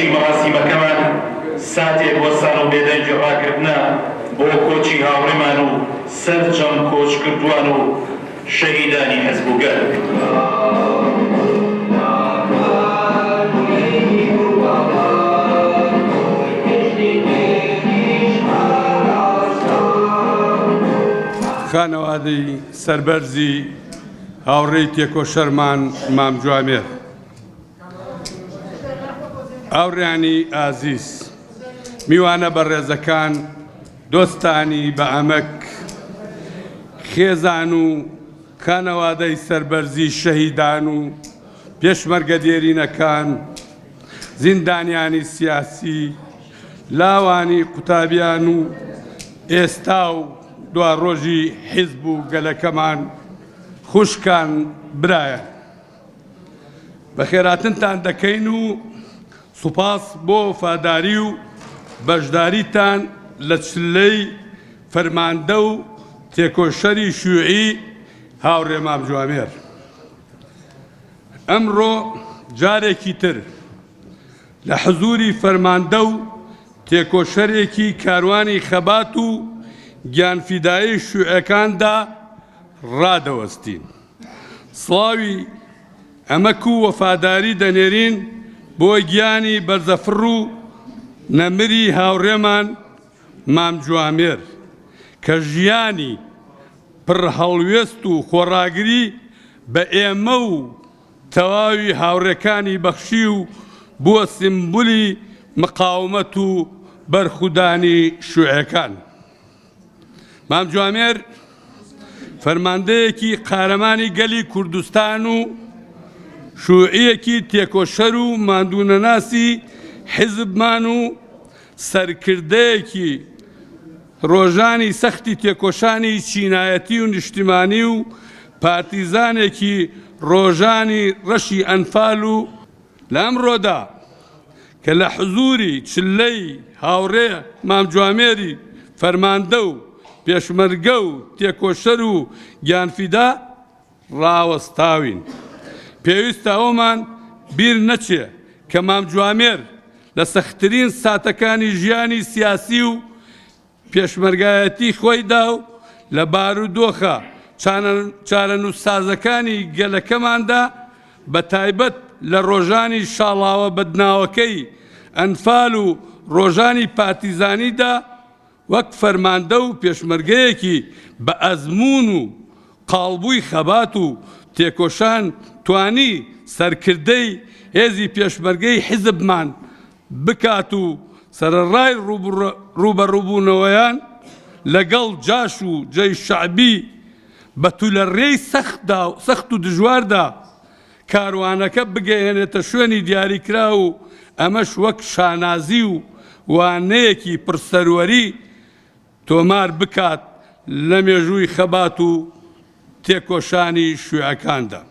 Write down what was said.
پێشی مەراسیمەکەمان ساتێک بۆ سان و بێدەنجی ڕاکردنە بۆ کۆچی هاوڕێمان و سەرجەم کۆچکردوان و شەهیدانی حەزب و گەل. خانەوادەی سەربەرزی هاوڕێی تێکۆشەرمان مام جوامێر، ئاوڕیانی ئازیز، میوانە بەڕێزەکان، دۆستانی بە ئەمەک، خێزان و خانەوادەی سەربەرزی شەهیدان و پێشمەرگە دێرینەکان، زیندانیانی سیاسی، لاوانی قوتابیان و ئێستا و دوا ڕۆژی حیزب و گەلەکەمان، خوشکان برایە، بەخێراتنتان دەکەین و سوپاس بۆ وەفاداری و بەشداریتان لە چلەی فەرماندە و تێکۆشەری شیوعی هاوڕێ مام جوامێر. ئەمڕۆ جارێکی تر لە حزوری فەرماندە و تێکۆشەرێکی کاروانی خەبات و گیانفیدایی شیوعەکاندا ڕادەوەستین. سڵاوی ئەمەک و وەفاداری دەنێرین بۆ گیانی بەرزەفڕ و نەمری هاوڕێمان مام جوامێر کە ژیانی پڕ هەڵوێست و خۆڕاگری بە ئێمە و تەواوی هاوڕێکانی بەخشی و بووە سیمبولی مقاومەت و بەرخودانی شیوعەکان. مام جوامێر فەرماندەیەکی قارەمانی گەلی کوردستان و شیوعیەکی تێکۆشەر و ماندوونەناسی حیزبمان و سەرکردەیەکی ڕۆژانی سەختی تێکۆشانی چینایەتی و نیشتیمانی و پارتیزانێکی ڕۆژانی ڕەشی ئەنفال و لە ئەمڕۆدا کە لە حزوری چلەی هاوڕێ مام جوامێری فەرماندە و پێشمەرگە و تێکۆشەر و گیانفیدا ڕاوەستاوین. پێویستە ئەومان بیر نەچێ کە مام جوامێر لە سەختترین ساتەکانی ژیانی سیاسی و پێشمەرگایەتی خۆیدا و لە بارودۆخە چارەنووسسازەکانی گەلەکەماندا بە تایبەت لە ڕۆژانی شاڵاوە بەدناوەکەی ئەنفال و ڕۆژانی پارتیزانیدا وەک فەرماندە و پێشمەرگەیەکی بە ئەزموون و قاڵبووی خەبات و تێکۆشان توانی سەرکردەی هێزی پێشمەرگەی حیزبمان بکات و سەرەڕای ڕوبەڕووبوونەوەیان لەگەڵ جاش و جێی شەعبی بە تولەڕێی سەخت و دژواردا کاروانەکە بگەیەنێتە شوێنی دیاریکرا و ئەمەش وەک شانازی و وانەیەکی پرسەروەری تۆمار بکات لە مێژووی خەبات و تێکۆشانی شیوعەکاندا.